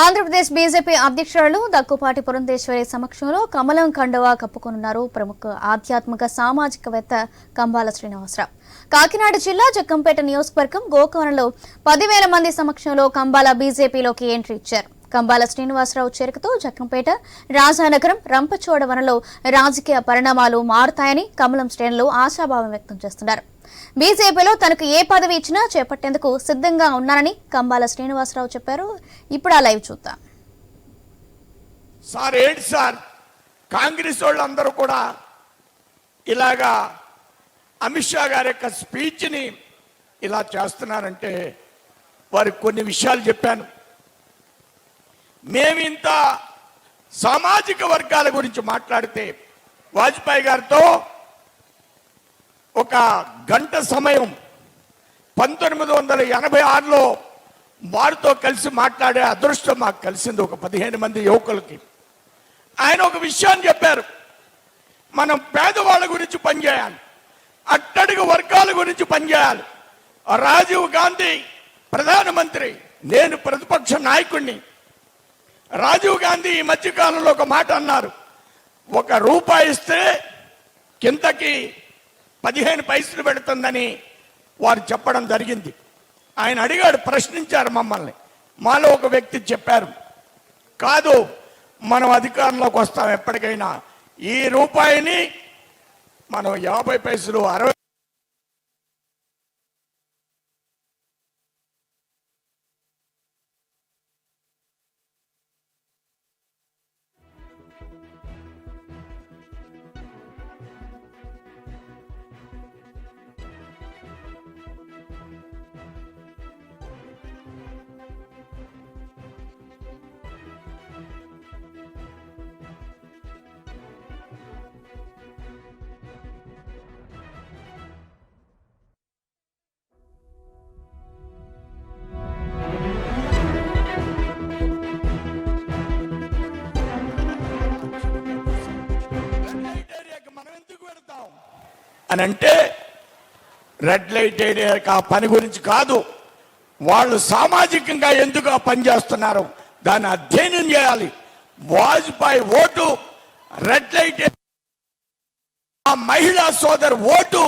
Andhra Pradesh BJP అధ్యక్షురాలు దగ్గుపాటి పురంధేశ్వరి సమక్షంలో కమలం కండువా కప్పుకొనున్నారు ప్రముఖ ఆధ్యాత్మిక సామాజికవేత్త కంబాల శ్రీనివాసరావు. కాకినాడ జిల్లా జగ్గంపేట నియోజకవర్గం గోకవరంలో 10,000 మంది సమక్షంలో కంబాల బీజేపీలోకి ఎంట్రీ ఇచ్చారు. కంబాల శ్రీనివాసరావు చేరికతో జగ్గంపేట, రాజానగరం, రంపచోడవరంలో రాజకీయ పరిణామాలు మారుతాయని కమలం శ్రేణులు ఆశాభావం వ్యక్తం చేస్తున్నారు. బీజేపీలో తనకు ఏ పదవి ఇచ్చినా చేపట్టేందుకు సిద్ధంగా ఉన్నానని కంబాల శ్రీనివాసరావు చెప్పారు. ఇప్పుడు ఆ లైవ్ చూద్దాం. సార్ కాంగ్రెస్ వాళ్ళందరూ కూడా ఇలాగా అమిత్ షా గారి యొక్క స్పీచ్ని ఇలా చేస్తున్నారంటే వారికి కొన్ని విషయాలు చెప్పాను. మేమింత సామాజిక వర్గాల గురించి మాట్లాడితే వాజ్పేయి గారితో ఒక గంట సమయం 1986లో వారితో కలిసి మాట్లాడే అదృష్టం మాకు కలిసింది. ఒక 15 మంది యువకులకి ఆయన ఒక విషయాన్ని చెప్పారు. మనం పేదవాళ్ళ గురించి పనిచేయాలి, అట్టడుగు వర్గాల గురించి పనిచేయాలి. రాజీవ్ గాంధీ ప్రధానమంత్రి, నేను ప్రతిపక్ష నాయకుడిని. రాజీవ్ గాంధీ ఈ మధ్యకాలంలో ఒక మాట అన్నారు, ₹1 ఇస్తే కిందకి 15 పైసలు పెడుతుందని వారు చెప్పడం జరిగింది. ఆయన అడిగాడు, ప్రశ్నించారు మమ్మల్ని. మాలో ఒక వ్యక్తి చెప్పారు, కాదు మనం అధికారంలోకి వస్తాం ఎప్పటికైనా, ఈ రూపాయిని మనం 50 పైసలు 60 అని అంటే రెడ్ లైట్ ఏరియాకి ఆ పని గురించి కాదు, వాళ్ళు సామాజికంగా ఎందుకు ఆ పని చేస్తున్నారు దాన్ని అధ్యయనం చేయాలి. వాజ్పేయి ఓటు, రెడ్ లైట్ ఆ మహిళా సోదరు ఓటు,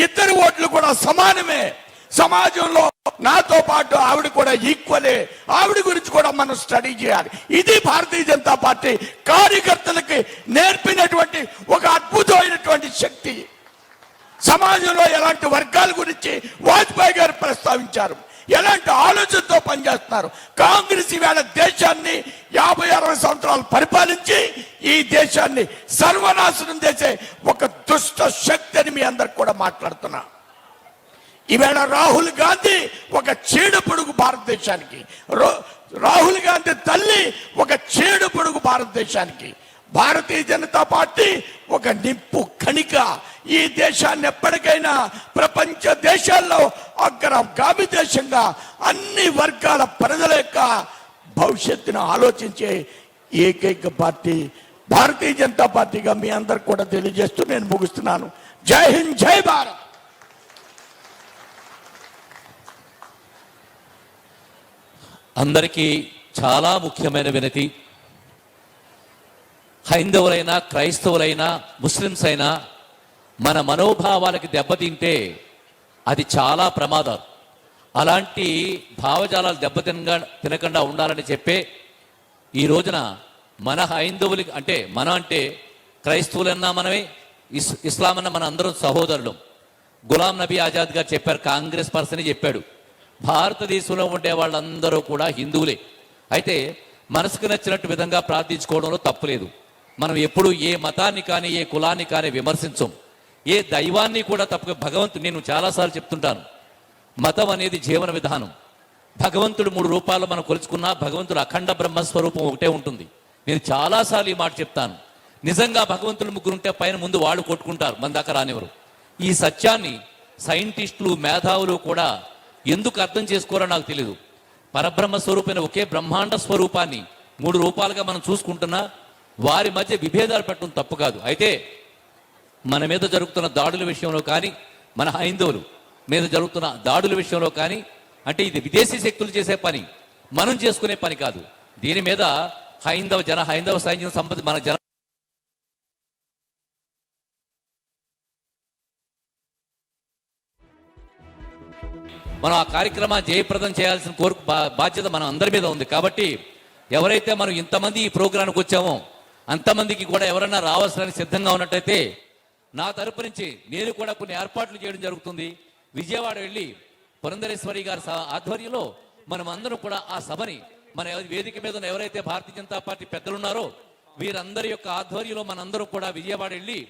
ఇద్దరు ఓట్లు కూడా సమానమే. సమాజంలో నాతో పాటు ఆవిడ కూడా ఈక్వలే. ఆవిడ గురించి కూడా మనం స్టడీ చేయాలి. ఇది భారతీయ జనతా పార్టీ కార్యకర్తలకి నేర్పినటువంటి ఒక అద్భుతమైనటువంటి శక్తి. సమాజంలో ఎలాంటి వర్గాల గురించి వాజ్పేయి గారు ప్రస్తావించారు, ఎలాంటి ఆలోచనతో పనిచేస్తున్నారు. కాంగ్రెస్ ఈవేళ దేశాన్ని 50-60 సంవత్సరాలు పరిపాలించి ఈ దేశాన్ని సర్వనాశనం చేసే ఒక దుష్ట శక్తి అని మీ అందరికి కూడా మాట్లాడుతున్నా. ఈవేళ రాహుల్ గాంధీ ఒక చీడ పొడుగు భారతదేశానికి, రాహుల్ గాంధీ తల్లి ఒక చీడ పొడుగు భారతదేశానికి. భారతీయ జనతా పార్టీ ఒక నిప్పు కణిక. ఈ దేశాన్ని ఎప్పటికైనా ప్రపంచ దేశాల్లో అగ్రగామి దేశంగా అన్ని వర్గాల ప్రజల యొక్క భవిష్యత్తును ఆలోచించే ఏకైక పార్టీ భారతీయ జనతా పార్టీగా మీ అందరికి కూడా తెలియజేస్తూ నేను ముగిస్తున్నాను. జై హింద్, జై భారత్. అందరికీ చాలా ముఖ్యమైన వినతి. హైందవులైనా, క్రైస్తవులైనా, ముస్లిమ్స్ అయినా మన మనోభావాలకి దెబ్బతింటే అది చాలా ప్రమాదం. అలాంటి భావజాలాలు తినకుండా ఉండాలని చెప్పే ఈ రోజున మన హైందవులకి అంటే క్రైస్తవులన్నా మనమే, ఇస్లాం అన్న మన అందరం సహోదరులు. గులాం నబీ ఆజాద్ గారు చెప్పారు, కాంగ్రెస్ పర్సన్ చెప్పాడు, భారతదేశంలో ఉండే వాళ్ళందరూ కూడా హిందువులే. అయితే మనసుకు నచ్చినట్టు విధంగా ప్రార్థించుకోవడంలో తప్పులేదు. మనం ఎప్పుడు ఏ మతాన్ని కానీ ఏ కులాన్ని కానీ విమర్శించం, ఏ దైవాన్ని కూడా తప్పుగా. భగవంతుడు, నేను చాలాసార్లు చెప్తుంటాను, మతం అనేది జీవన విధానం. భగవంతుడు 3 రూపాలు మనం కొలుచుకున్నా భగవంతుడు అఖండ బ్రహ్మస్వరూపం ఒకటే ఉంటుంది. నేను చాలాసార్లు ఈ మాట చెప్తాను. నిజంగా భగవంతుడు 3 ఉంటే పైన ముందు వాళ్ళు కొట్టుకుంటారు, మన దాకా రానివ్వరు. ఈ సత్యాన్ని సైంటిస్టులు, మేధావులు కూడా ఎందుకు అర్థం చేసుకోరో నాకు తెలియదు. పరబ్రహ్మ స్వరూపమైన ఒకే బ్రహ్మాండ స్వరూపాన్ని 3 రూపాలుగా మనం చూసుకుంటున్నా వారి మధ్య విభేదాలు పెట్టడం తప్పు కాదు. అయితే మన మీద జరుగుతున్న దాడుల విషయంలో కానీ, మన హైందవులు మీద జరుగుతున్న దాడుల విషయంలో కానీ, అంటే ఇది విదేశీ శక్తులు చేసే పని, మనం చేసుకునే పని కాదు. దీని మీద హైందవ సైన్యం సంబంధ మన జన మనం ఆ కార్యక్రమాన్ని జయప్రదం చేయాల్సిన బాధ్యత మన అందరి మీద ఉంది. కాబట్టి ఎవరైతే మనం ఇంతమంది ఈ ప్రోగ్రాంకి వచ్చామో అంతమందికి కూడా ఎవరన్నా రావాల్సిన సిద్ధంగా ఉన్నట్టయితే నా తరపు నుంచి నేను కూడా కొన్ని ఏర్పాట్లు చేయడం జరుగుతుంది. విజయవాడ వెళ్ళి పురంధరేశ్వరి గారి ఆధ్వర్యంలో మనం అందరం కూడా ఆ సభని మన వేదిక మీద ఉన్న ఎవరైతే భారతీయ జనతా పార్టీ పెద్దలు ఉన్నారో వీరందరి యొక్క ఆధ్వర్యంలో మనందరం కూడా విజయవాడ వెళ్ళి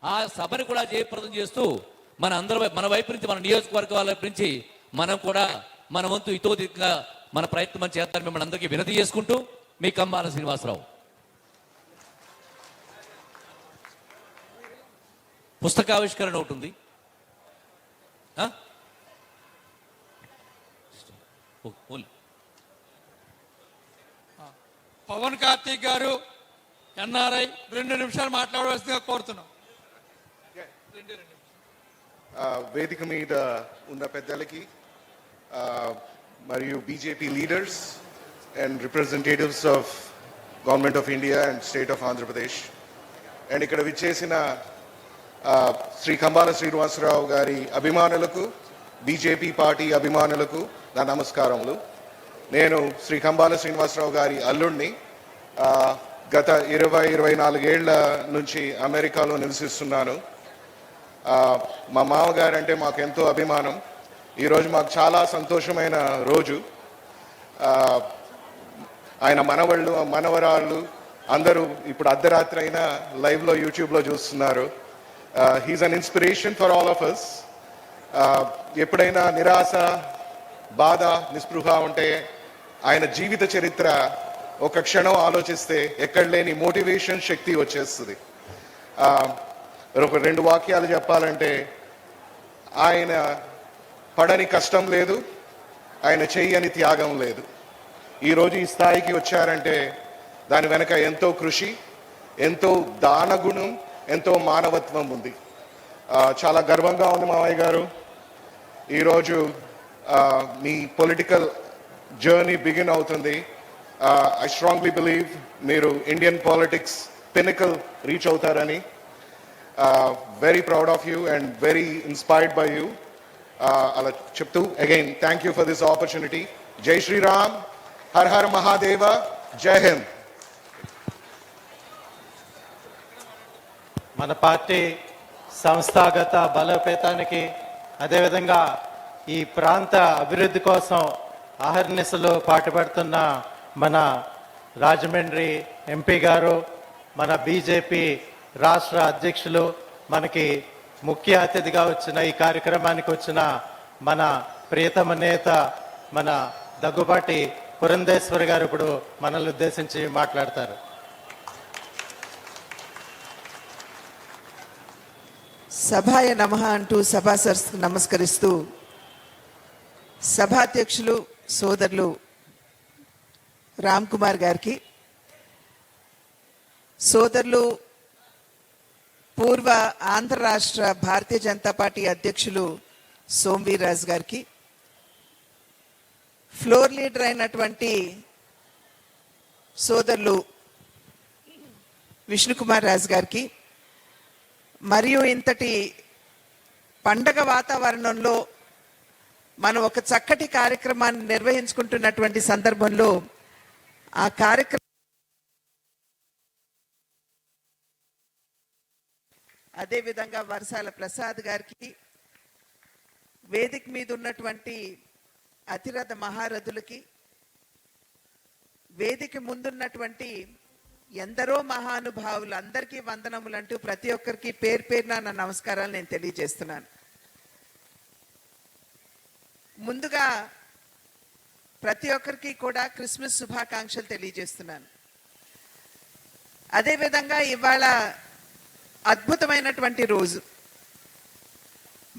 ఆ సభని కూడా జయప్రదం చేస్తూ మన వైపు నుంచి మన నియోజకవర్గాల వైపు నుంచి మనం కూడా మన వంతు ఇతోదిగా మన ప్రయత్నం చేద్దాం మిమ్మల్ని అందరికీ వినతి చేసుకుంటూ మీ కంబాల శ్రీనివాసరావు. పుస్తకావిష్కరణ ఒకటి ఉంది. పవన్ కార్తీక్ గారు ఎన్ఆర్ఐ 2 నిమిషాలు మాట్లాడవలసిందిగా కోరుతున్నాం. వేదిక మీద ఉన్న పెద్దలకి మరియు BJP leaders and representatives of government of India and state of Andhra Pradesh and ఇక్కడ విచ్చేసిన శ్రీ కంబాల శ్రీనివాసరావు గారి అభిమానులకు, బీజేపీ పార్టీ అభిమానులకు నా నమస్కారములు. నేను శ్రీ కంబాల శ్రీనివాసరావు గారి అల్లుడిని. గత 24 ఏళ్ల నుంచి అమెరికాలో నివసిస్తున్నాను. మా మామగారు అంటే మాకు ఎంతో అభిమానం. ఈరోజు మాకు చాలా సంతోషమైన రోజు. ఆయన మనవరాళ్ళు అందరూ ఇప్పుడు అర్ధరాత్రి అయినా లైవ్లో యూట్యూబ్లో చూస్తున్నారు. He's an inspiration for all of us. ఎప్పుడైనా నిరాశ, బాధ, నిస్పృహ ఉంటే ఆయన జీవిత చరిత్ర ఒక క్షణం ఆలోచిస్తే ఎక్కడ లేని మోటివేషన్, శక్తి వచ్చేస్తుంది. ఒక 2 వాక్యాలు చెప్పాలంటే, ఆయన పడని కష్టం లేదు, ఆయన చెయ్యని త్యాగం లేదు. ఈరోజు ఈ స్థాయికి వచ్చారంటే దాని వెనక ఎంతో కృషి, ఎంతో దానగుణం, ఎంతో మానవత్వం ఉంది. చాలా గర్వంగా ఉంది మావయ్య గారు. ఈరోజు మీ పొలిటికల్ జర్నీ బిగిన్ అవుతుంది. ఐ స్ట్రాంగ్లీ బిలీవ్ మీరు ఇండియన్ పాలిటిక్స్ పినకల్ రీచ్ అవుతారని. Very proud of you and very inspired by you. అలా చెప్తూ again thank you for this opportunity. జై శ్రీరామ్, హర్ హర్ మహాదేవ, జై హింద్. మన పార్టీ సంస్థాగత బలోపేతానికి, అదేవిధంగా ఈ ప్రాంత అభివృద్ధి కోసం అహర్నిశలు పాటుపడుతున్న మన రాజమండ్రి ఎంపీ గారు, మన బీజేపీ రాష్ట్ర అధ్యక్షులు, మనకి ముఖ్య అతిథిగా వచ్చిన ఈ కార్యక్రమానికి వచ్చిన మన ప్రియతమ నేత మన దగ్గుబాటి పురంధేశ్వరి గారు ఇప్పుడు మనల్ని ఉద్దేశించి మాట్లాడతారు. సభాయ నమః అంటూ సభాసరస్సుకు నమస్కరిస్తూ, సభాధ్యక్షులు సోదరులు రామ్ కుమార్ గారికి, సోదరులు పూర్వ ఆంధ్ర రాష్ట్ర భారతీయ జనతా పార్టీ అధ్యక్షులు సోమవీర్రాజు గారికి, ఫ్లోర్ లీడర్ అయినటువంటి సోదరులు విష్ణుకుమార్ రాజు గారికి, మరియు ఇంతటి పండగ వాతావరణంలో మనం ఒక చక్కటి కార్యక్రమాన్ని నిర్వహించుకుంటున్నటువంటి సందర్భంలో ఆ కార్యక్రమం అదేవిధంగా వర్షాల ప్రసాద్ గారికి, వేదిక మీద ఉన్నటువంటి అతిరథ మహారథులకి, వేదిక ముందున్నటువంటి ఎందరో మహానుభావులు అందరికీ వందనములు అంటూ ప్రతి ఒక్కరికి పేరు పేరున నా నమస్కారాలు నేను తెలియజేస్తున్నాను. ముందుగా ప్రతి ఒక్కరికి కూడా క్రిస్మస్ శుభాకాంక్షలు తెలియజేస్తున్నాను. అదేవిధంగా ఇవాళ అద్భుతమైనటువంటి రోజు,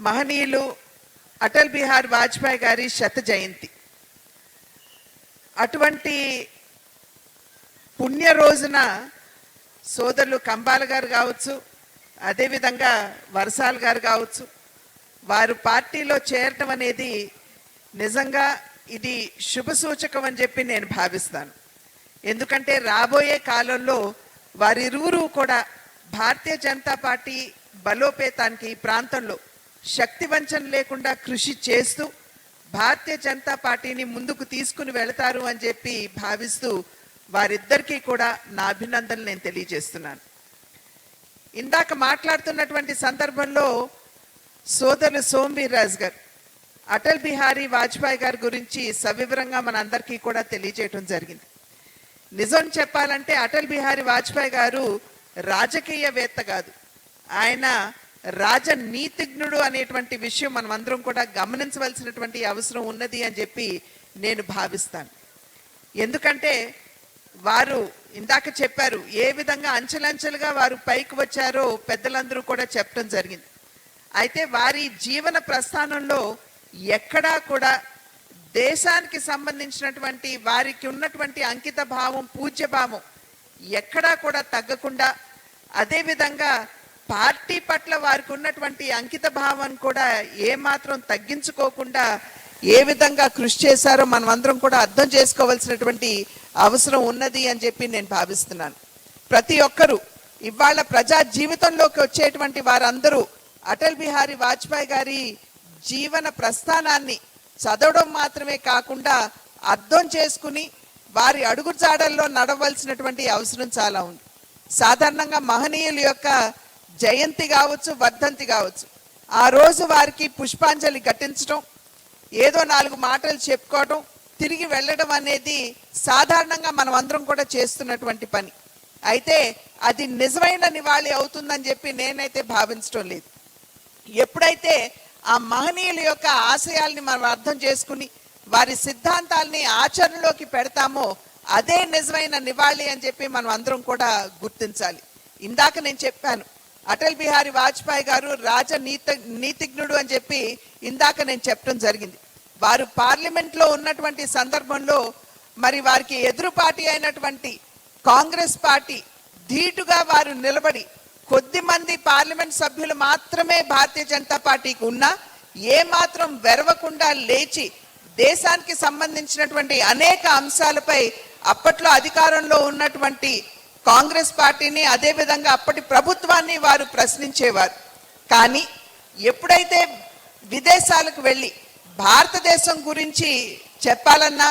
మహనీయులు అటల్ బిహారీ వాజ్పేయి గారి 100వ జయంతి. అటువంటి పుణ్య రోజున సోదరులు కంబాల గారు కావచ్చు, అదేవిధంగా వర్షాల్ గారు కావచ్చు, వారు పార్టీలో చేరటం అనేది నిజంగా ఇది శుభ సూచకం అని చెప్పి నేను భావిస్తాను. ఎందుకంటే రాబోయే కాలంలో వారిరువురు కూడా భారతీయ జనతా పార్టీ బలోపేతానికి ఈ ప్రాంతంలో శక్తి వంచన లేకుండా కృషి చేస్తూ భారతీయ జనతా పార్టీని ముందుకు తీసుకుని వెళతారు అని చెప్పి భావిస్తూ వారిద్దరికీ కూడా నా అభినందనలు నేను తెలియజేస్తున్నాను. ఇందాక మాట్లాడుతున్నటువంటి సందర్భంలో సోదరులు సోమవీర్రాజు గారు అటల్ బిహారీ వాజ్పేయి గారి గురించి సవివరంగా మనందరికీ కూడా తెలియజేయటం జరిగింది. నిజం చెప్పాలంటే అటల్ బిహారీ వాజ్పేయి గారు రాజకీయవేత్త కాదు, ఆయన రాజనీతిజ్ఞుడు అనేటువంటి విషయం మనం అందరం కూడా గమనించవలసినటువంటి అవసరం ఉన్నది అని చెప్పి నేను భావిస్తాను. ఎందుకంటే వారు ఇందాక చెప్పారు ఏ విధంగా అంచెలంచెలుగా వారు పైకి వచ్చారో పెద్దలందరూ కూడా చెప్పడం జరిగింది. అయితే వారి జీవన ప్రస్థానంలో ఎక్కడా కూడా దేశానికి సంబంధించినటువంటి వారికి ఉన్నటువంటి అంకిత భావం, పూజ్య భావం ఎక్కడా కూడా తగ్గకుండా, అదేవిధంగా పార్టీ పట్ల వారికి ఉన్నటువంటి అంకిత భావం కూడా ఏమాత్రం తగ్గించుకోకుండా ఏ విధంగా కృషి చేశారో మనం అందరం కూడా అర్థం చేసుకోవాల్సినటువంటి అవసరం ఉన్నది అని చెప్పి నేను భావిస్తున్నాను. ప్రతి ఒక్కరూ ఇవాళ ప్రజా జీవితంలోకి వచ్చేటువంటి వారందరూ అటల్ బిహారీ వాజ్పేయి గారి జీవన ప్రస్థానాన్ని చదవడం మాత్రమే కాకుండా అర్థం చేసుకుని వారి అడుగుజాడల్లో నడవలసినటువంటి అవసరం చాలా ఉంది. సాధారణంగా మహనీయుల యొక్క జయంతి కావచ్చు, వర్ధంతి కావచ్చు, ఆ రోజు వారికి పుష్పాంజలి ఘటించడం, ఏదో 4 మాటలు చెప్పుకోవడం, తిరిగి వెళ్ళడం అనేది సాధారణంగా మనం అందరం కూడా చేస్తున్నటువంటి పని. అయితే అది నిజమైన నివాళి అవుతుందని చెప్పి నేనైతే భావించడం లేదు. ఎప్పుడైతే ఆ మహనీయుల యొక్క ఆశయాల్ని మనం అర్థం చేసుకుని వారి సిద్ధాంతాల్ని ఆచరణలోకి పెడతామో అదే నిజమైన నివాళి అని చెప్పి మనం అందరం కూడా గుర్తించాలి. ఇందాక నేను చెప్పాను అటల్ బిహారీ వాజ్పేయి గారు నీతిజ్ఞుడు అని చెప్పి ఇందాక నేను చెప్పడం జరిగింది. వారు పార్లమెంట్లో ఉన్నటువంటి సందర్భంలో మరి వారికి ఎదురు పార్టీ అయినటువంటి కాంగ్రెస్ పార్టీ ధీటుగా వారు నిలబడి కొద్ది మంది పార్లమెంట్ సభ్యులు మాత్రమే భారతీయ జనతా పార్టీకి ఉన్నా ఏమాత్రం వెరవకుండా లేచి దేశానికి సంబంధించినటువంటి అనేక అంశాలపై అప్పట్లో అధికారంలో ఉన్నటువంటి కాంగ్రెస్ పార్టీని, అదేవిధంగా అప్పటి ప్రభుత్వాన్ని వారు ప్రశ్నించేవారు. కానీ ఎప్పుడైతే విదేశాలకు వెళ్ళి భారతదేశం గురించి చెప్పాలన్నా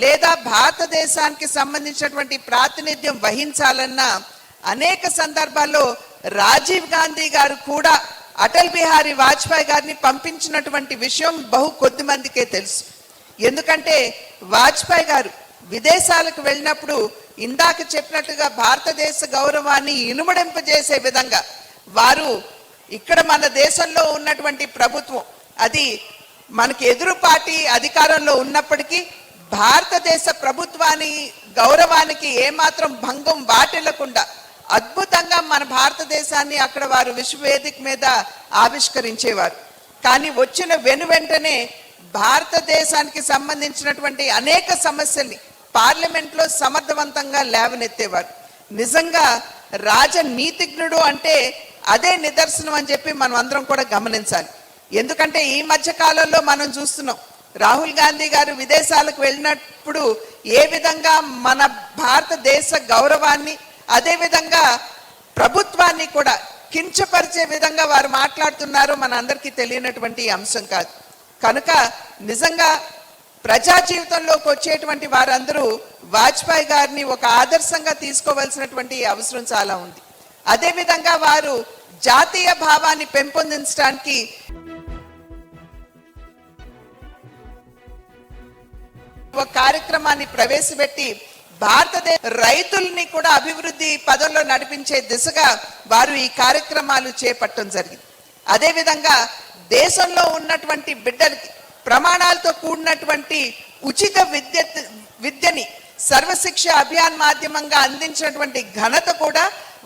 లేదా భారతదేశానికి సంబంధించినటువంటి ప్రాతినిధ్యం వహించాలన్నా అనేక సందర్భాల్లో రాజీవ్ గాంధీ గారు కూడా అటల్ బిహారీ వాజ్పేయి గారిని పంపించినటువంటి విషయం బహు కొద్ది మందికే తెలుసు. ఎందుకంటే వాజ్పేయి గారు విదేశాలకు వెళ్ళినప్పుడు ఇందాక చెప్పినట్టుగా భారతదేశ గౌరవాన్ని ఇనుమడింపజేసే విధంగా వారు ఇక్కడ మన దేశంలో ఉన్నటువంటి ప్రభుత్వం అది మనకి ఎదురు పార్టీ అధికారంలో ఉన్నప్పటికీ భారతదేశ ప్రభుత్వాన్ని గౌరవానికి ఏమాత్రం భంగం వాటిల్లకుండా అద్భుతంగా మన భారతదేశాన్ని అక్కడ వారు విశ్వవేదిక మీద ఆవిష్కరించేవారు. కానీ వచ్చిన వెనువెంటనే భారతదేశానికి సంబంధించినటువంటి అనేక సమస్యల్ని పార్లమెంట్లో సమర్థవంతంగా లేవనెత్తేవారు. నిజంగా రాజనీతిజ్ఞుడు అంటే అదే నిదర్శనం అని చెప్పి మనం అందరం కూడా గమనించాలి. ఎందుకంటే ఈ మధ్య కాలంలో మనం చూస్తున్నాం రాహుల్ గాంధీ గారు విదేశాలకు వెళ్ళినప్పుడు ఏ విధంగా మన భారతదేశ గౌరవాన్ని అదేవిధంగా ప్రభుత్వాన్ని కూడా కించపరిచే విధంగా వారు మాట్లాడుతున్నారో మన అందరికీ తెలియనటువంటి అంశం కాదు. కనుక నిజంగా ప్రజా జీవితంలోకి వచ్చేటువంటి వారందరూ వాజ్పేయి గారిని ఒక ఆదర్శంగా తీసుకోవాల్సినటువంటి అవసరం చాలా ఉంది. అదేవిధంగా వారు జాతీయ భావాన్ని పెంపొందించడానికి ఒక కార్యక్రమాన్ని ప్రవేశపెట్టి భారతదేశ రైతుల్ని కూడా అభివృద్ధి పదంలో నడిపించే దిశగా వారు ఈ కార్యక్రమాలు చేపట్టడం జరిగింది. అదేవిధంగా దేశంలో ఉన్నటువంటి బిడ్డలకి ప్రమాణాలతో కూడినటువంటి ఉచిత విద్యని సర్వశిక్ష అభియాన్ మాధ్యమంగా అందించినటువంటి ఘనత కూడా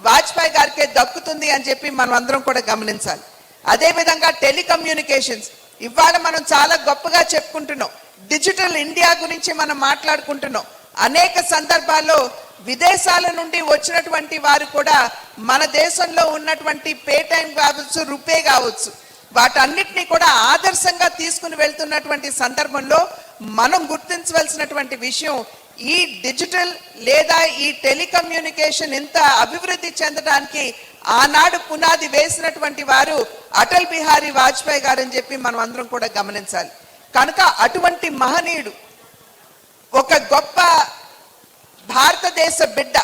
వాజ్పేయి గారికే దక్కుతుంది అని చెప్పి మనం అందరం కూడా గమనించాలి. అదేవిధంగా టెలికమ్యూనికేషన్స్ ఇవాళ మనం చాలా గొప్పగా చెప్పుకుంటున్నాం. డిజిటల్ ఇండియా గురించి మనం మాట్లాడుకుంటున్నాం. అనేక సందర్భాల్లో విదేశాల నుండి వచ్చినటువంటి వారు కూడా మన దేశంలో ఉన్నటువంటి పేటీఎం కావచ్చు, రూపే కావచ్చు, వాటన్నిటినీ కూడా ఆదర్శంగా తీసుకుని వెళ్తున్నటువంటి సందర్భంలో మనం గుర్తించవలసినటువంటి విషయం ఈ డిజిటల్ లేదా ఈ టెలికమ్యూనికేషన్ ఇంత అభివృద్ధి చెందడానికి ఆనాడు పునాది వేసినటువంటి వారు అటల్ బిహారీ వాజ్పేయి గారు అని చెప్పి మనం అందరం కూడా గమనించాలి. కనుక అటువంటి మహనీయుడు, ఒక గొప్ప భారతదేశ బిడ్డ,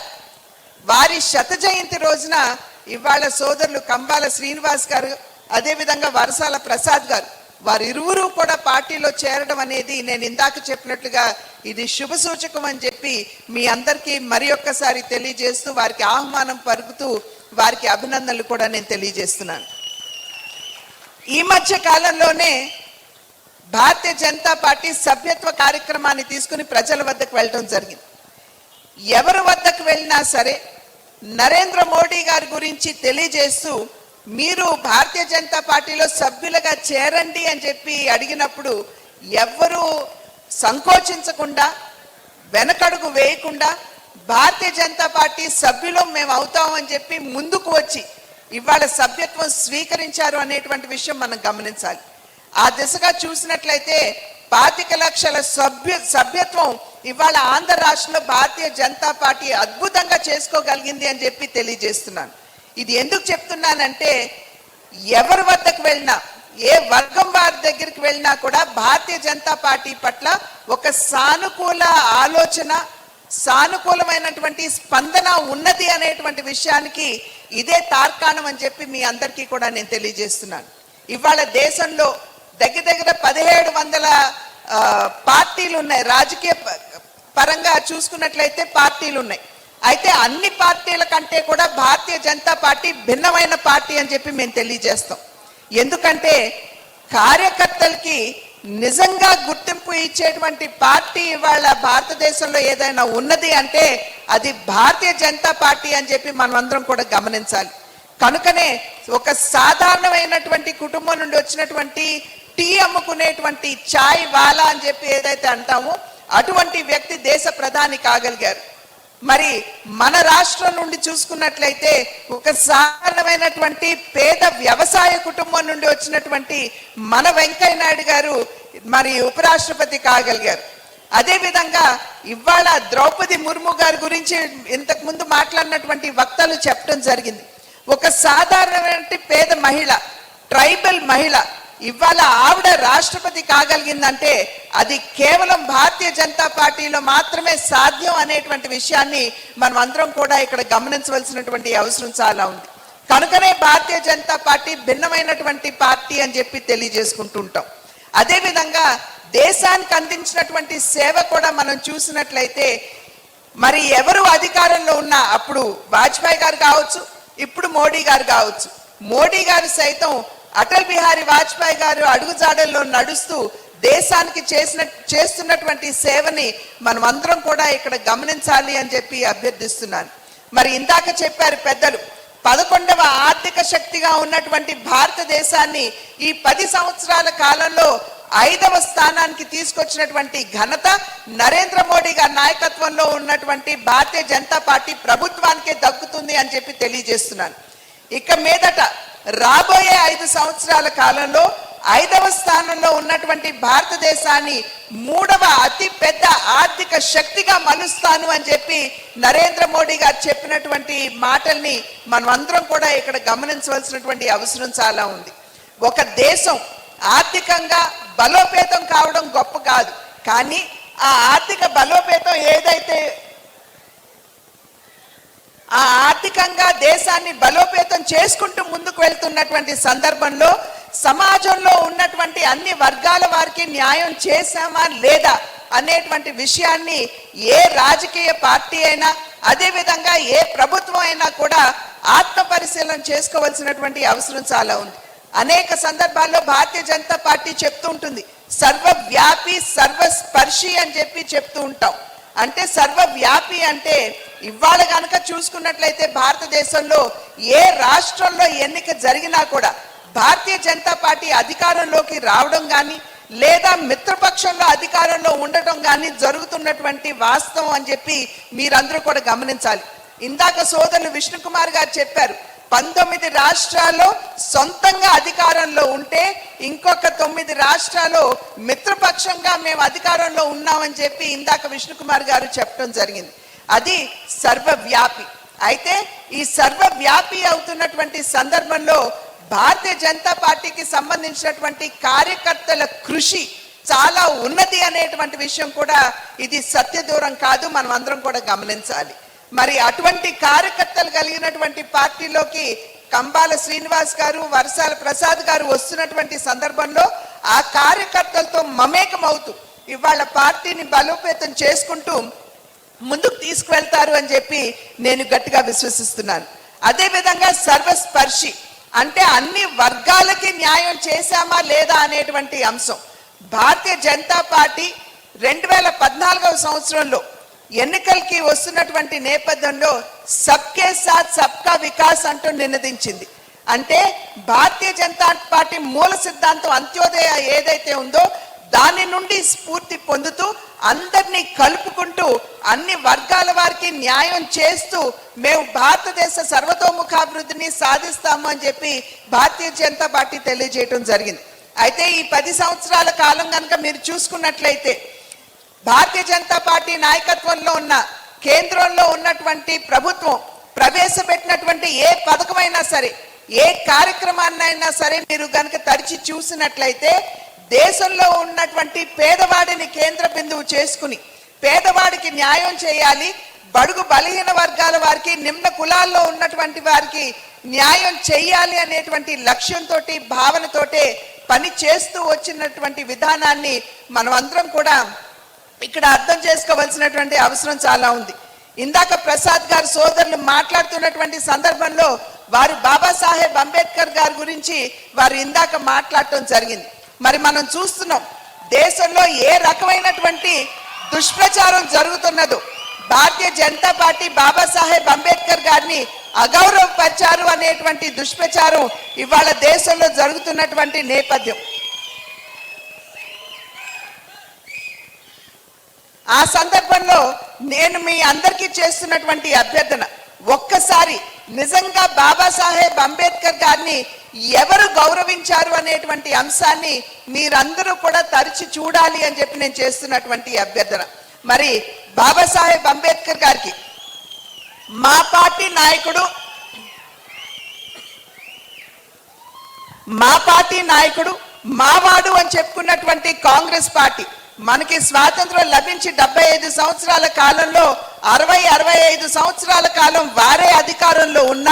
వారి శత జయంతి రోజున ఇవాళ సోదరులు కంబాల శ్రీనివాస్ గారు, అదేవిధంగా వరసాల ప్రసాద్ గారు, వారిరువురు కూడా పార్టీలో చేరడం అనేది నేను ఇందాక చెప్పినట్లుగా ఇది శుభ సూచకం అని చెప్పి మీ అందరికీ మరి ఒక్కసారి తెలియజేస్తూ వారికి ఆహ్వానం పలుకుతూ వారికి అభినందనలు కూడా నేను తెలియజేస్తున్నాను. ఈ మధ్య కాలంలోనే భారతీయ జనతా పార్టీ సభ్యత్వ కార్యక్రమాన్ని తీసుకుని ప్రజల వద్దకు వెళ్ళడం జరిగింది. ఎవరి వద్దకు వెళ్ళినా సరే నరేంద్ర మోడీ గారి గురించి తెలియజేస్తూ మీరు భారతీయ జనతా పార్టీలో సభ్యులుగా చేరండి అని చెప్పి అడిగినప్పుడు ఎవ్వరూ సంకోచించకుండా, వెనకడుగు వేయకుండా భారతీయ జనతా పార్టీ సభ్యులు మేము అవుతామని చెప్పి ముందుకు వచ్చి ఇవాళ సభ్యత్వం స్వీకరించారు అనేటువంటి విషయం మనం గమనించాలి. ఆ దిశగా చూసినట్లయితే 25 లక్షల సభ్యత్వం ఇవాళ ఆంధ్ర రాష్ట్రంలో భారతీయ జనతా పార్టీ అద్భుతంగా చేసుకోగలిగింది అని చెప్పి తెలియజేస్తున్నాను. ఇది ఎందుకు చెప్తున్నానంటే ఎవరి వద్దకు వెళ్ళినా, ఏ వర్గం వారి దగ్గరికి వెళ్ళినా కూడా భారతీయ జనతా పార్టీ పట్ల ఒక సానుకూల ఆలోచన, సానుకూలమైనటువంటి స్పందన ఉన్నది అనేటువంటి విషయానికి ఇదే తార్కాణం అని చెప్పి మీ అందరికీ కూడా నేను తెలియజేస్తున్నాను. ఇవాళ దేశంలో దగ్గర 1700 పార్టీలు ఉన్నాయి. రాజకీయ పరంగా చూసుకున్నట్లయితే పార్టీలు ఉన్నాయి. అయితే అన్ని పార్టీల కంటే కూడా భారతీయ జనతా పార్టీ భిన్నమైన పార్టీ అని చెప్పి మేము తెలియజేస్తాం. ఎందుకంటే కార్యకర్తలకి నిజంగా గుర్తింపు ఇచ్చేటువంటి పార్టీ ఇవాళ భారతదేశంలో ఏదైనా ఉన్నది అంటే అది భారతీయ జనతా పార్టీ అని చెప్పి మనం అందరం కూడా గమనించాలి. కనుకనే ఒక సాధారణమైనటువంటి కుటుంబం నుండి వచ్చినటువంటి టీ అమ్ముకునేటువంటి చాయ్ వాలా అని చెప్పి ఏదైతే అంటామో అటువంటి వ్యక్తి దేశ ప్రధాని కాగలిగారు. మరి మన రాష్ట్రం నుండి చూసుకున్నట్లయితే ఒక సాధారణమైనటువంటి పేద వ్యవసాయ కుటుంబం నుండి వచ్చినటువంటి మన వెంకయ్య నాయుడు గారు మరి ఉపరాష్ట్రపతి కాగలిగారు. అదేవిధంగా ఇవాళ ద్రౌపది ముర్ము గారి గురించి ఇంతకు ముందు మాట్లాడినటువంటి వక్తలు చెప్పడం జరిగింది. ఒక సాధారణమైన పేద మహిళ, ట్రైబల్ మహిళ, ఇవాళ ఆవిడ రాష్ట్రపతి కాగలిగిందంటే అది కేవలం భారతీయ జనతా పార్టీలో మాత్రమే సాధ్యం అనేటువంటి విషయాన్ని మనం అందరం కూడా ఇక్కడ గమనించవలసినటువంటి అవసరం చాలా ఉంది. కనుకనే భారతీయ జనతా పార్టీ భిన్నమైనటువంటి పార్టీ అని చెప్పి తెలియజేసుకుంటూ ఉంటాం. అదేవిధంగా దేశానికి అందించినటువంటి సేవ కూడా మనం చూసినట్లయితే మరి ఎవరు అధికారంలో ఉన్నా, అప్పుడు వాజ్పేయి గారు కావచ్చు, ఇప్పుడు మోడీ గారు కావచ్చు, మోడీ గారు సైతం అటల్ బిహారీ వాజ్పేయి గారు అడుగుజాడల్లో నడుస్తూ దేశానికి చేస్తున్నటువంటి సేవని మనం అందరం కూడా ఇక్కడ గమనించాలి అని చెప్పి అభ్యర్థిస్తున్నాను. మరి ఇందాక చెప్పారు పెద్దలు, 11వ ఆర్థిక శక్తిగా ఉన్నటువంటి భారతదేశాన్ని ఈ 10 సంవత్సరాల కాలంలో 5వ స్థానానికి తీసుకొచ్చినటువంటి ఘనత నరేంద్ర మోడీ గారి నాయకత్వంలో ఉన్నటువంటి భారతీయ జనతా పార్టీ ప్రభుత్వానికే దక్కుతుంది అని చెప్పి తెలియజేస్తున్నాను. ఇక మీదట రాబోయే 5 సంవత్సరాల కాలంలో 5వ స్థానంలో ఉన్నటువంటి భారతదేశాన్ని 3వ అతి పెద్ద ఆర్థిక శక్తిగా మలుస్తాను అని చెప్పి నరేంద్ర మోడీ గారు చెప్పినటువంటి మాటల్ని మనం అందరం కూడా ఇక్కడ గమనించవలసినటువంటి అవసరం చాలా ఉంది. ఒక దేశం ఆర్థికంగా బలోపేతం కావడం గొప్ప కాదు, కానీ ఆ ఆర్థిక బలోపేతం ఏదైతే ఆ ఆర్థికంగా దేశాన్ని బలోపేతం చేసుకుంటూ ముందుకు వెళ్తున్నటువంటి సందర్భంలో సమాజంలో ఉన్నటువంటి అన్ని వర్గాల వారికి న్యాయం చేశామా లేదా అనేటువంటి విషయాన్ని ఏ రాజకీయ పార్టీ అయినా, అదేవిధంగా ఏ ప్రభుత్వం అయినా కూడా ఆత్మ పరిశీలన చేసుకోవాల్సినటువంటి అవసరం చాలా ఉంది. అనేక సందర్భాల్లో భారతీయ జనతా పార్టీ చెప్తూ ఉంటుంది సర్వవ్యాపి సర్వస్పర్శి అని చెప్పి చెప్తూ ఉంటాం. అంటే సర్వవ్యాపి అంటే ఇవాళ కనుక చూసుకున్నట్లయితే భారతదేశంలో ఏ రాష్ట్రంలో ఎన్నిక జరిగినా కూడా భారతీయ జనతా పార్టీ అధికారంలోకి రావడం కానీ లేదా మిత్రపక్షంలో అధికారంలో ఉండటం కానీ జరుగుతున్నటువంటి వాస్తవం అని చెప్పి మీరందరూ కూడా గమనించాలి. ఇందాక సోదరులు విష్ణుకుమార్ గారు చెప్పారు 19 రాష్ట్రాల్లో సొంతంగా అధికారంలో ఉంటే ఇంకొక 9 రాష్ట్రాల్లో మిత్రపక్షంగా మేము అధికారంలో ఉన్నామని చెప్పి ఇందాక విష్ణుకుమార్ గారు చెప్పడం జరిగింది. అది సర్వవ్యాపి. అయితే ఈ సర్వవ్యాపి అవుతున్నటువంటి సందర్భంలో భారతీయ జనతా పార్టీకి సంబంధించినటువంటి కార్యకర్తల కృషి చాలా ఉన్నది అనేటువంటి విషయం కూడా ఇది సత్యదూరం కాదు, మనం అందరం కూడా గమనించాలి. మరి అటువంటి కార్యకర్తలు కలిగినటువంటి పార్టీలోకి కంబాల శ్రీనివాస్ గారు, వర్షాల ప్రసాద్ గారు వస్తున్నటువంటి సందర్భంలో ఆ కార్యకర్తలతో మమేకమవుతూ ఇవాళ పార్టీని బలోపేతం చేసుకుంటూ ముందుకు తీసుకువెళ్తారు అని చెప్పి నేను గట్టిగా విశ్వసిస్తున్నాను. అదేవిధంగా సర్వస్పర్శి అంటే అన్ని వర్గాలకి న్యాయం చేశామా లేదా అనేటువంటి అంశం. భారతీయ జనతా పార్టీ 2014వ సంవత్సరంలో ఎన్నికలకి వస్తున్నటువంటి నేపథ్యంలో సబ్కే సాత్ సబ్కా వికాస్ అంటూ నినదించింది. అంటే భారతీయ జనతా పార్టీ మూల సిద్ధాంతం అంత్యోదయ ఏదైతే ఉందో దాని నుండి స్ఫూర్తి పొందుతూ అందరినీ కలుపుకుంటూ అన్ని వర్గాల వారికి న్యాయం చేస్తూ మేము భారతదేశ సర్వతోముఖాభివృద్ధిని సాధిస్తాము అని చెప్పి భారతీయ జనతా పార్టీ తెలియజేయడం జరిగింది. అయితే ఈ 10 సంవత్సరాల కాలం కనుక మీరు చూసుకున్నట్లయితే భారతీయ జనతా పార్టీ నాయకత్వంలో ఉన్న కేంద్రంలో ఉన్నటువంటి ప్రభుత్వం ప్రవేశపెట్టినటువంటి ఏ పథకమైనా సరే, ఏ కార్యక్రమాన్నైనా సరే మీరు కనుక తరిచి చూసినట్లయితే దేశంలో ఉన్నటువంటి పేదవాడిని కేంద్ర బిందువు చేసుకుని పేదవాడికి న్యాయం చేయాలి, బడుగు బలహీన వర్గాల వారికి, నిమ్న కులాల్లో ఉన్నటువంటి వారికి న్యాయం చేయాలి అనేటువంటి లక్ష్యంతో భావనతోటే పని చేస్తూ వచ్చినటువంటి విధానాన్ని మనం అందరం కూడా ఇక్కడ అర్థం చేసుకోవాల్సినటువంటి అవసరం చాలా ఉంది. ఇందాక ప్రసాద్ గారు సోదరులు మాట్లాడుతున్నటువంటి సందర్భంలో వారు బాబాసాహెబ్ అంబేద్కర్ గారి గురించి వారు ఇందాక మాట్లాడటం జరిగింది. మరి మనం చూస్తున్నాం దేశంలో ఏ రకమైనటువంటి దుష్ప్రచారం జరుగుతున్నదో. భారతీయ జనతా పార్టీ బాబాసాహెబ్ అంబేద్కర్ గారిని అగౌరవపరిచారు అనేటువంటి దుష్ప్రచారం ఇవాళ దేశంలో జరుగుతున్నటువంటి నేపథ్యం. ఆ సందర్భంలో నేను మీ అందరికీ చేస్తున్నటువంటి అభ్యర్థన, ఒక్కసారి నిజంగా బాబాసాహెబ్ అంబేద్కర్ గారిని ఎవరు గౌరవించారు అనేటువంటి అంశాన్ని మీరందరూ కూడా తరిచి చూడాలి అని చెప్పి నేను చేస్తున్నటువంటి అభ్యర్థన. మరి బాబాసాహెబ్ అంబేద్కర్ గారికి మా పార్టీ నాయకుడు మావాడు అని చెప్పుకున్నటువంటి కాంగ్రెస్ పార్టీ మనకి స్వాతంత్రం లభించి 75 సంవత్సరాల కాలంలో 65 సంవత్సరాల కాలం వారే అధికారంలో ఉన్న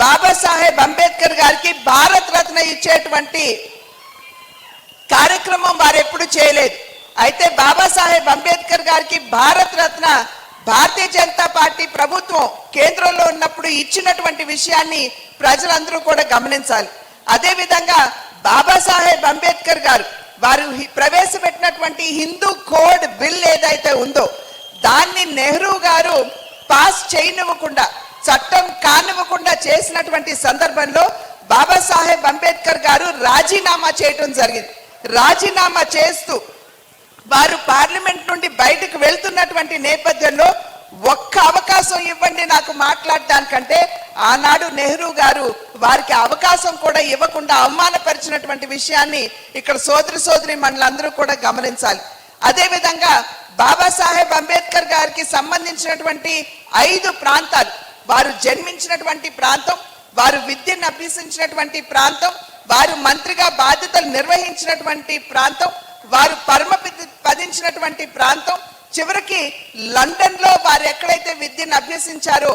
బాబాసాహెబ్ అంబేద్కర్ గారికి భారత్ రత్న ఇచ్చేటువంటి కార్యక్రమం వారు ఎప్పుడు చేయలేదు. అయితే బాబాసాహెబ్ అంబేద్కర్ గారికి భారత్ రత్న భారతీయ జనతా పార్టీ ప్రభుత్వం కేంద్రంలో ఉన్నప్పుడు ఇచ్చినటువంటి విషయాన్ని ప్రజలందరూ కూడా గమనించాలి. అదేవిధంగా బాబాసాహెబ్ అంబేద్కర్ గారు వారు ప్రవేశపెట్టినటువంటి హిందూ కోడ్ బిల్ ఏదైతే ఉందో దాన్ని నెహ్రూ గారు పాస్ చేయనివ్వకుండా, చట్టం కానివ్వకుండా చేసినటువంటి సందర్భంలో బాబాసాహెబ్ అంబేద్కర్ గారు రాజీనామా చేయటం జరిగింది. రాజీనామా చేస్తూ వారు పార్లమెంట్ నుండి బయటకు వెళ్తున్నటువంటి నేపథ్యంలో ఒక్క అవకాశం ఇవ్వండి నాకు మాట్లాడడానికంటే ఆనాడు నెహ్రూ గారు వారికి అవకాశం కూడా ఇవ్వకుండా అవమానపరిచినటువంటి విషయాన్ని ఇక్కడ సోదరి మనులందరూ కూడా గమనించాలి. అదేవిధంగా బాబాసాహెబ్ అంబేద్కర్ గారికి సంబంధించినటువంటి 5 ప్రాంతాలు, వారు జన్మించినటువంటి ప్రాంతం, వారు విద్యను అభ్యసించినటువంటి ప్రాంతం, వారు మంత్రిగా బాధ్యతలు నిర్వహించినటువంటి ప్రాంతం, వారు పదించినటువంటి ప్రాంతం, చివరికి లండన్ లో వారు ఎక్కడైతే విద్యను అభ్యసించారో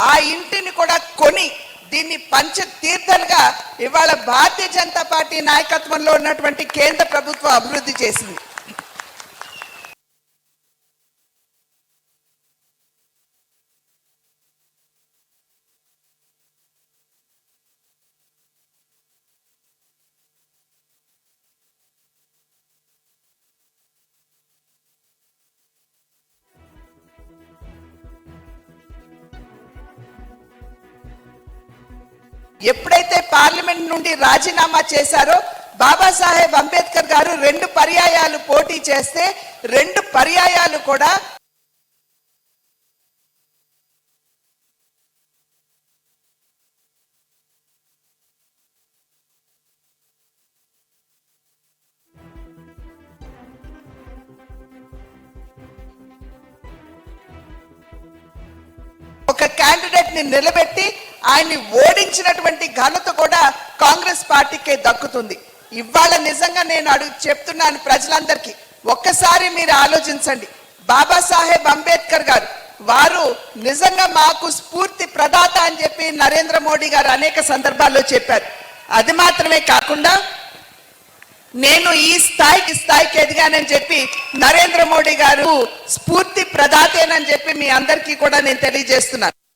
ఆ ఇంటిని కూడా కొని దీన్ని పంచ తీర్థలుగా ఇవాళ భారతీయ జనతా పార్టీ నాయకత్వంలో ఉన్నటువంటి కేంద్ర ప్రభుత్వం అభివృద్ధి చేసింది. ఎప్పుడైతే పార్లమెంట్ నుండి రాజీనామా చేశారో బాబాసాహెబ్ అంబేద్కర్ గారు 2 పర్యాయాలు పోటీ చేస్తే 2 పర్యాయాలు కూడా క్యాండిడేట్ ని నిలబెట్టి ఆయన్ని ఓడించినటువంటి ఘనత కూడా కాంగ్రెస్ పార్టీకే దక్కుతుంది. ఇవాళ నిజంగా నేను చెప్తున్నాను ప్రజలందరికీ, ఒక్కసారి మీరు ఆలోచించండి. బాబాసాహెబ్ అంబేద్కర్ గారు వారు నిజంగా మాకు స్ఫూర్తి ప్రదాత అని చెప్పి నరేంద్ర మోడీ గారు అనేక సందర్భాల్లో చెప్పారు. అది మాత్రమే కాకుండా నేను ఈ స్థాయికి ఎదిగానని చెప్పి నరేంద్ర మోడీ గారు స్ఫూర్తి ప్రదాతేనని చెప్పి మీ అందరికీ కూడా నేను తెలియజేస్తున్నాను.